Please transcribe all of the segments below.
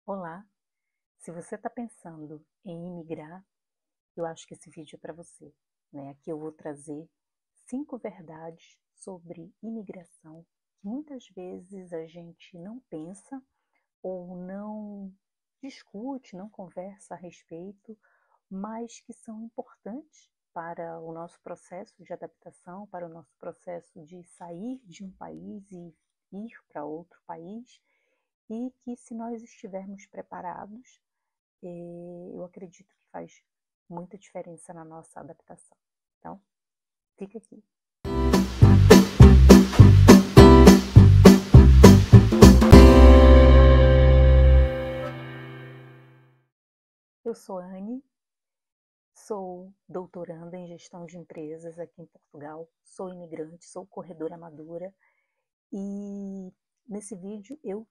Olá, se você está pensando em imigrar, eu acho que esse vídeo é para você, né? Aqui eu vou trazer 5 verdades sobre imigração que muitas vezes a gente não pensa ou não discute, não conversa a respeito, mas que são importantes para o nosso processo de adaptação, para o nosso processo de sair de um país e ir para outro país, e que se nós estivermos preparados, eu acredito que faz muita diferença na nossa adaptação. Então, fica aqui. Eu sou Anne, sou doutoranda em gestão de empresas aqui em Portugal, sou imigrante, sou corredora amadora e nesse vídeo eu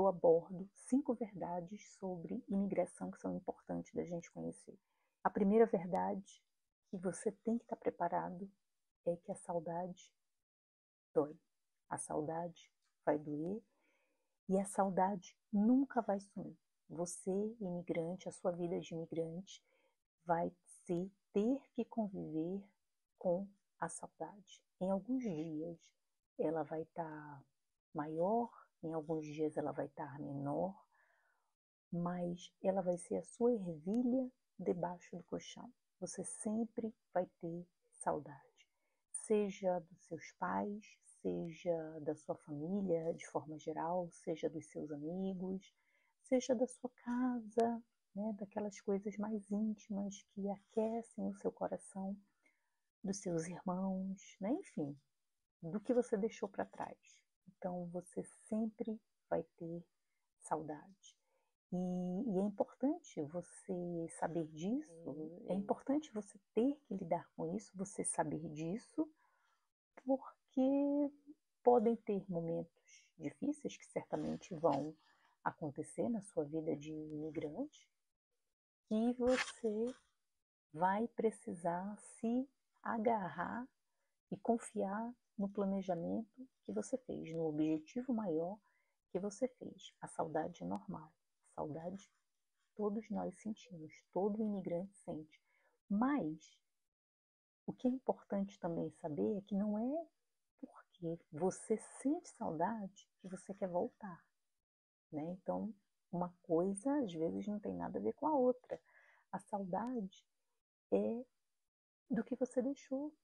abordo 5 verdades sobre imigração que são importantes da gente conhecer. A primeira verdade que você tem que estar preparado é que a saudade dói. A saudade vai doer e a saudade nunca vai sumir. Você, imigrante, a sua vida de imigrante vai ter que conviver com a saudade. Em alguns dias ela vai estar maior, em alguns dias ela vai estar menor, mas ela vai ser a sua ervilha debaixo do colchão. Você sempre vai ter saudade, seja dos seus pais, seja da sua família de forma geral, seja dos seus amigos, seja da sua casa, né, daquelas coisas mais íntimas que aquecem o seu coração, dos seus irmãos, né, enfim, do que você deixou para trás. Então você sempre vai ter saudade. E é importante você saber disso, é importante você ter que lidar com isso, você saber disso, porque podem ter momentos difíceis que certamente vão acontecer na sua vida de imigrante, e você vai precisar se agarrar e confiar no planejamento que você fez, no objetivo maior que você fez. A saudade é normal, a saudade todos nós sentimos, todo imigrante sente. Mas o que é importante também saber é que não é porque você sente saudade que você quer voltar, né? Então, uma coisa às vezes não tem nada a ver com a outra. A saudade é do que você deixou,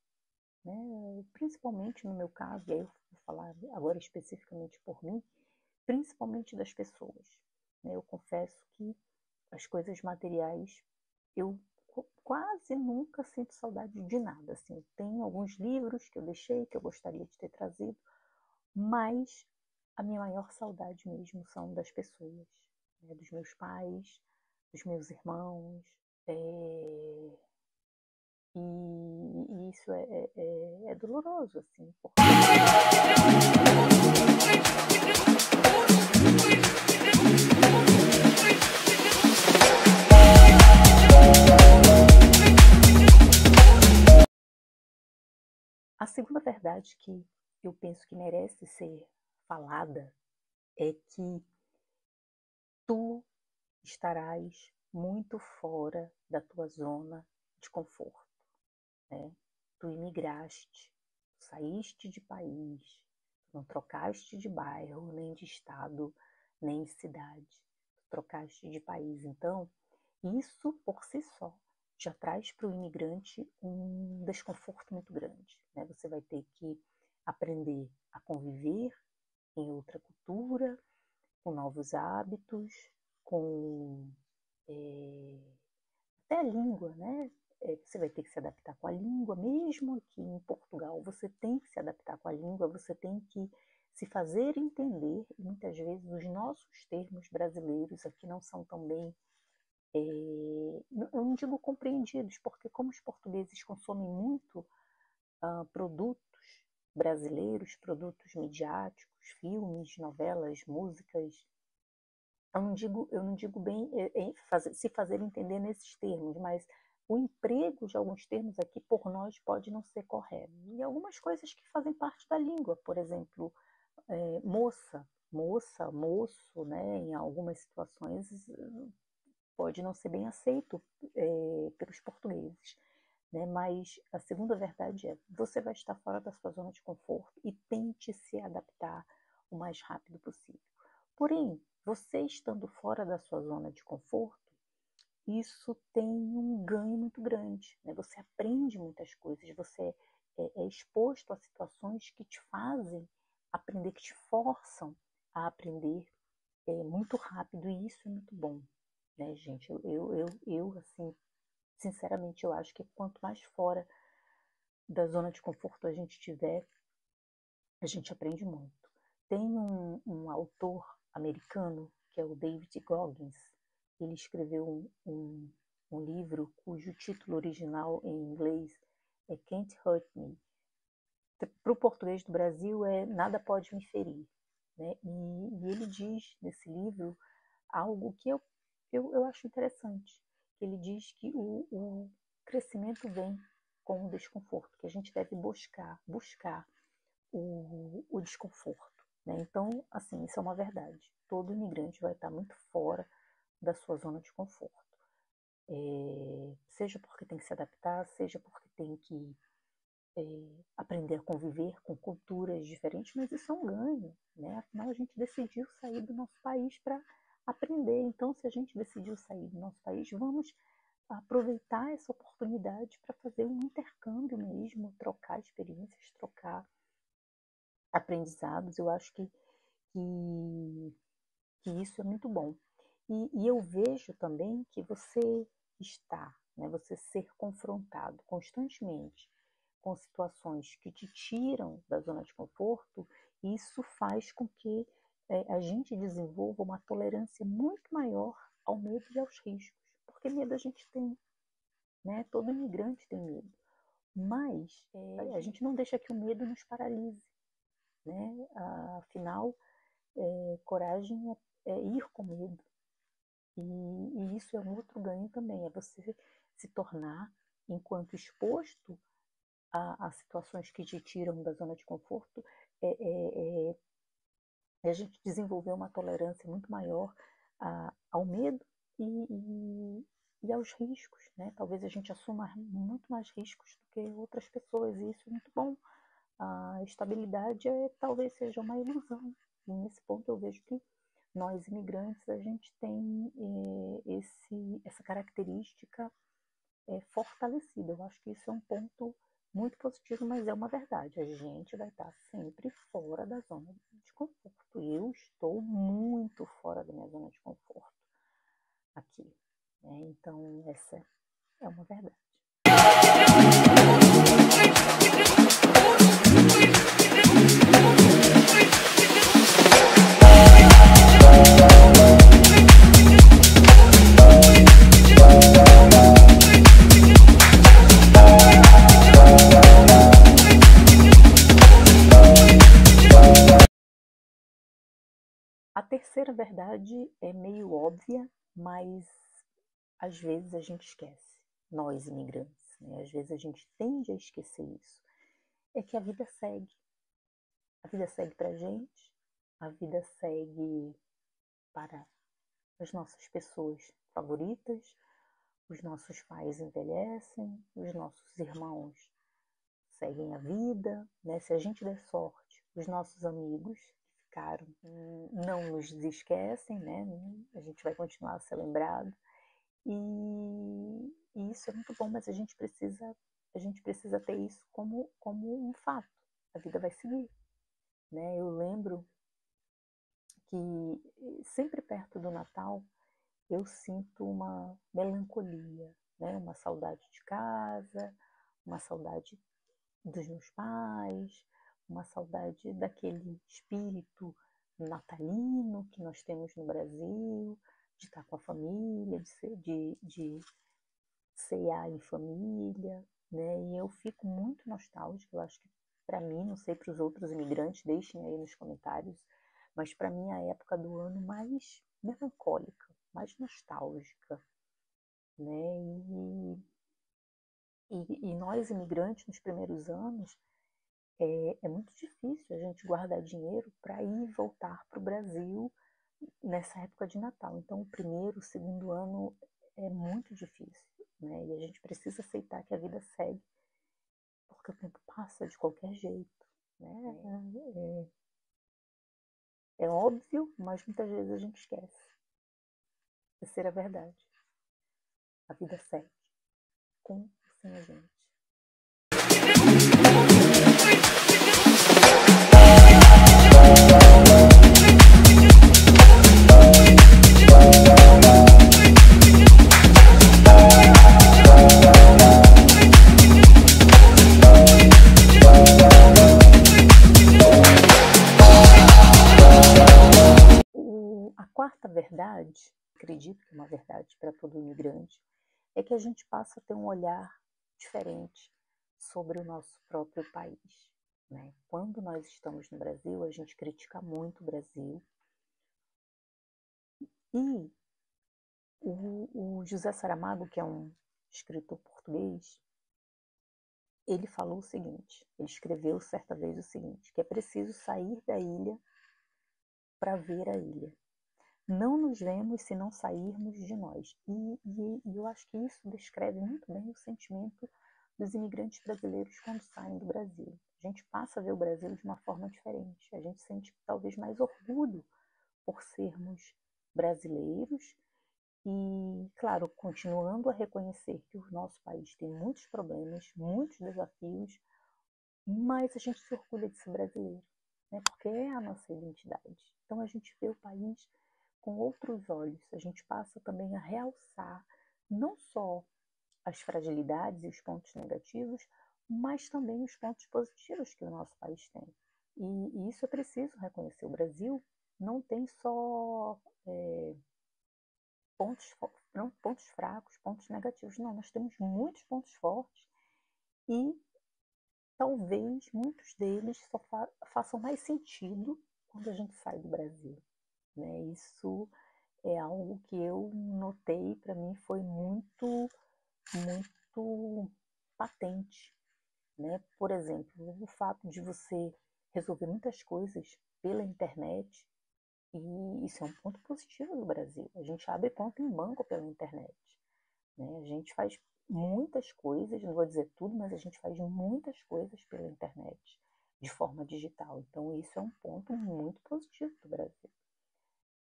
né? Principalmente no meu caso, e aí eu vou falar agora especificamente por mim, principalmente das pessoas, né? Eu confesso que as coisas materiais eu quase nunca sinto saudade de nada. Assim, eu tenho alguns livros que eu deixei, que eu gostaria de ter trazido, mas a minha maior saudade mesmo são das pessoas, né? Dos meus pais, dos meus irmãos, e isso é doloroso, assim, porque... A segunda verdade que eu penso que merece ser falada é que tu estarás muito fora da tua zona de conforto, né? Tu imigraste, tu saíste de país, não trocaste de bairro, nem de estado, nem de cidade, tu trocaste de país. Então, isso por si só já traz para o imigrante um desconforto muito grande, né? Você vai ter que aprender a conviver em outra cultura, com novos hábitos, com até a língua, né? Você vai ter que se adaptar com a língua, mesmo aqui em Portugal, você tem que se adaptar com a língua, você tem que se fazer entender, e muitas vezes os nossos termos brasileiros aqui não são tão bem, eu não digo compreendidos, porque como os portugueses consomem muito produtos brasileiros, produtos midiáticos, filmes, novelas, músicas, eu não digo bem se fazer entender nesses termos, mas o emprego de alguns termos aqui por nós pode não ser correto. E algumas coisas que fazem parte da língua, por exemplo, moça. moça, moço, né, em algumas situações pode não ser bem aceito pelos portugueses, né? Mas a segunda verdade é, você vai estar fora da sua zona de conforto e tente se adaptar o mais rápido possível. Porém, você estando fora da sua zona de conforto, isso tem um ganho muito grande, né? Você aprende muitas coisas, você é exposto a situações que te fazem aprender, que te forçam a aprender muito rápido, e isso é muito bom, né, gente? Eu assim, sinceramente, eu acho que quanto mais fora da zona de conforto a gente tiver, a gente aprende muito. Tem um autor americano, que é o David Goggins. Ele escreveu um livro cujo título original em inglês é Can't Hurt Me. Para o português do Brasil é Nada Pode Me Ferir. Né? E ele diz nesse livro algo que eu acho interessante. Ele diz que o crescimento vem com o desconforto, que a gente deve buscar o desconforto. Né? Então, assim, isso é uma verdade. Todo imigrante vai estar muito fora da sua zona de conforto. Seja porque tem que se adaptar, seja porque tem que aprender a conviver com culturas diferentes, mas isso é um ganho, né? Afinal, a gente decidiu sair do nosso país para aprender. Então, se a gente decidiu sair do nosso país, vamos aproveitar essa oportunidade para fazer um intercâmbio mesmo, trocar experiências, trocar aprendizados. Eu acho que isso é muito bom. E eu vejo também que você está, né, você ser confrontado constantemente com situações que te tiram da zona de conforto, isso faz com que a gente desenvolva uma tolerância muito maior ao medo e aos riscos. Porque medo a gente tem, né? Todo imigrante tem medo. Mas a gente não deixa que o medo nos paralise, né? Afinal, coragem é ir com medo. E isso é um outro ganho também, é você se tornar, enquanto exposto a situações que te tiram da zona de conforto, a gente desenvolver uma tolerância muito maior ao medo e aos riscos, né? Talvez a gente assuma muito mais riscos do que outras pessoas, e isso é muito bom. A estabilidade talvez seja uma ilusão. E nesse ponto eu vejo que nós imigrantes a gente tem essa característica fortalecida. Eu acho que isso é um ponto muito positivo, mas é uma verdade. A gente vai estar sempre fora da zona de conforto. Eu estou muito fora da minha zona de conforto aqui, né? Então, essa é uma verdade. A terceira verdade é meio óbvia, mas às vezes a gente esquece, nós imigrantes, né? Às vezes a gente tende a esquecer isso. É que a vida segue. A vida segue para a gente, a vida segue para as nossas pessoas favoritas, os nossos pais envelhecem, os nossos irmãos seguem a vida, né? Se a gente der sorte, os nossos amigos que ficaram não nos esquecem, né? A gente vai continuar a ser lembrado. E isso é muito bom, mas a gente precisa ter isso como um fato. A vida vai seguir, né? Eu lembro que sempre perto do Natal eu sinto uma melancolia, né? Uma saudade de casa, uma saudade dos meus pais, uma saudade daquele espírito natalino que nós temos no Brasil, de estar com a família, de cear em família, né? E eu fico muito nostálgica. Eu acho que para mim, não sei para os outros imigrantes, deixem aí nos comentários, mas para mim é a época do ano mais melancólica, mais nostálgica, né? E nós imigrantes nos primeiros anos é muito difícil a gente guardar dinheiro para ir e voltar para o Brasil nessa época de Natal. Então, o primeiro, o segundo ano é muito difícil, né? E a gente precisa aceitar que a vida segue, porque o tempo passa de qualquer jeito, né? É óbvio, mas muitas vezes a gente esquece. Terceira verdade. A vida segue, com ou sem a gente. A quarta verdade, acredito que é uma verdade para todo imigrante, é que a gente passa a ter um olhar diferente sobre o nosso próprio país, né? Quando nós estamos no Brasil, a gente critica muito o Brasil. E o José Saramago, que é um escritor português, ele falou o seguinte, ele escreveu certa vez o seguinte, que é preciso sair da ilha para ver a ilha. Não nos vemos se não sairmos de nós. E eu acho que isso descreve muito bem o sentimento dos imigrantes brasileiros quando saem do Brasil. A gente passa a ver o Brasil de uma forma diferente. A gente sente talvez mais orgulho por sermos brasileiros e, claro, continuando a reconhecer que o nosso país tem muitos problemas, muitos desafios, mas a gente se orgulha de ser brasileiro, né? Porque é a nossa identidade. Então a gente vê o país com outros olhos. A gente passa também a realçar não só as fragilidades e os pontos negativos, mas também os pontos positivos que o nosso país tem. E isso é preciso reconhecer. O Brasil não tem só pontos fracos, pontos negativos. Não, nós temos muitos pontos fortes e talvez muitos deles só façam mais sentido quando a gente sai do Brasil, né? Isso é algo que eu notei, para mim foi muito patente, né? Por exemplo, o fato de você resolver muitas coisas pela internet, e isso é um ponto positivo no Brasil. A gente abre conta em banco pela internet, né? A gente faz muitas coisas, não vou dizer tudo, mas a gente faz muitas coisas pela internet, de forma digital. Então, isso é um ponto muito positivo do Brasil.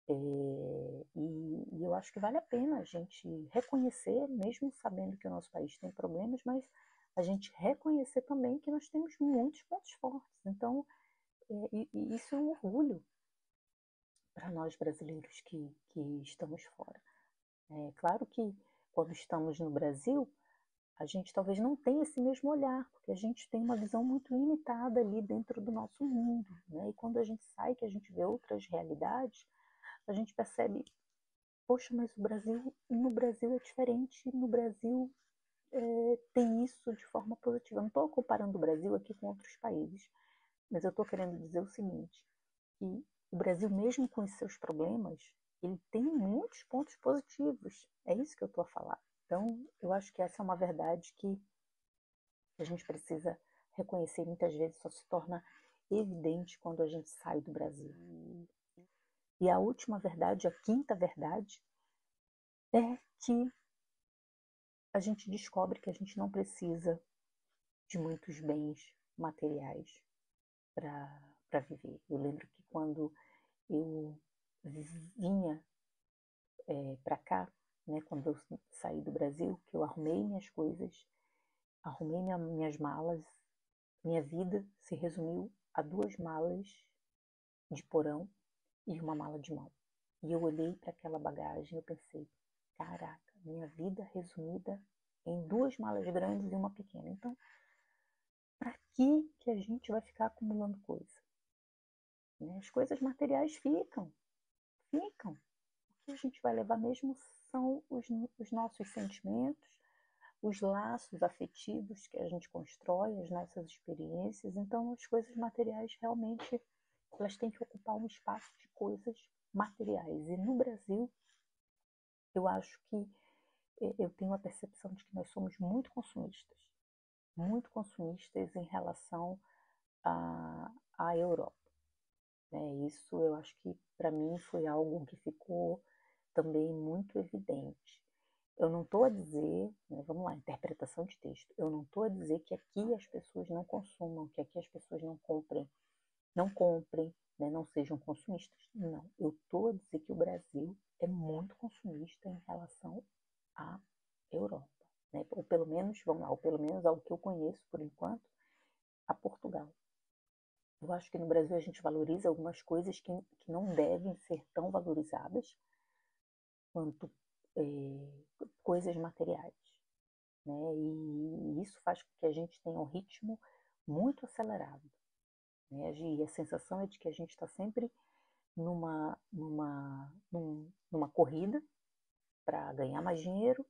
E eu acho que vale a pena a gente reconhecer, mesmo sabendo que o nosso país tem problemas, mas a gente reconhecer também que nós temos muitos pontos fortes. Então, e isso é um orgulho para nós brasileiros que estamos fora. É claro que quando estamos no Brasil, a gente talvez não tenha esse mesmo olhar, porque a gente tem uma visão muito limitada ali dentro do nosso mundo, né? E quando a gente sai, que a gente vê outras realidades, a gente percebe, poxa, mas no Brasil é diferente, no Brasil tem isso de forma positiva. Eu não estou comparando o Brasil aqui com outros países, mas eu estou querendo dizer o seguinte, que o Brasil, mesmo com os seus problemas, ele tem muitos pontos positivos. É isso que eu estou a falar. Então, eu acho que essa é uma verdade que a gente precisa reconhecer, e muitas vezes só se torna evidente quando a gente sai do Brasil. E a última verdade, a quinta verdade, é que a gente descobre que a gente não precisa de muitos bens materiais para viver. Eu lembro que quando eu vinha para cá, né, quando eu saí do Brasil, que eu arrumei minhas coisas, arrumei minhas malas, minha vida se resumiu a 2 malas de porão e uma mala de mão. E eu olhei para aquela bagagem e eu pensei, caraca, minha vida resumida em 2 malas grandes e uma pequena. Então, para que a gente vai ficar acumulando coisa? Né? As coisas materiais ficam. O que a gente vai levar mesmo são os nossos sentimentos, os laços afetivos que a gente constrói, as nossas experiências. Então, as coisas materiais realmente elas têm que ocupar um espaço de coisas materiais. E no Brasil, eu acho que eu tenho a percepção de que nós somos muito consumistas em relação à Europa. Isso eu acho que para mim foi algo que ficou também muito evidente. Eu não estou a dizer, vamos lá, interpretação de texto, eu não estou a dizer que aqui as pessoas não consumam, que aqui as pessoas não comprem, não sejam consumistas. Não, eu estou a dizer que o Brasil é muito consumista em relação à Europa, ou pelo menos, vamos lá, ou pelo menos ao que eu conheço por enquanto, a Portugal. Eu acho que no Brasil a gente valoriza algumas coisas que não devem ser tão valorizadas quanto coisas materiais. E isso faz com que a gente tenha um ritmo muito acelerado. E a sensação é de que a gente está sempre numa corrida para ganhar mais dinheiro,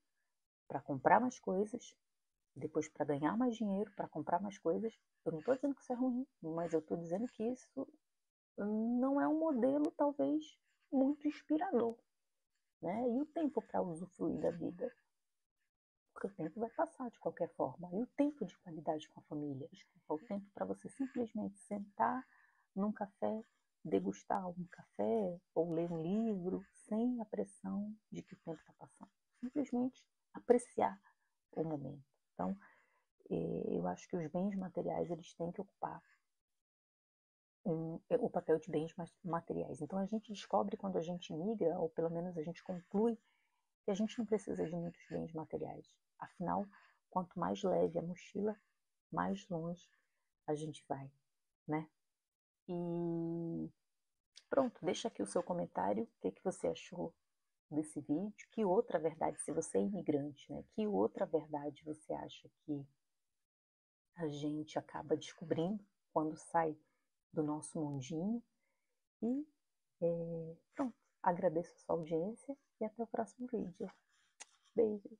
para comprar mais coisas, depois para ganhar mais dinheiro, para comprar mais coisas. Eu não estou dizendo que isso é ruim, mas eu estou dizendo que isso não é um modelo, talvez, muito inspirador. E o tempo para usufruir da vida? Porque o tempo vai passar de qualquer forma. E o tempo de qualidade com a família? O tempo para você simplesmente sentar num café, degustar um café ou ler um livro sem a pressão de que o tempo está passando. Simplesmente apreciar o momento. Então, eu acho que os bens materiais eles têm que ocupar o papel de bens materiais. Então, a gente descobre quando a gente migra, ou pelo menos a gente conclui, que a gente não precisa de muitos bens materiais. Afinal, quanto mais leve a mochila, mais longe a gente vai, né? E pronto, deixa aqui o seu comentário, o que você achou desse vídeo, que outra verdade, se você é imigrante, que outra verdade você acha que a gente acaba descobrindo quando sai do nosso mundinho. E pronto, agradeço a sua audiência e até o próximo vídeo. Beijo!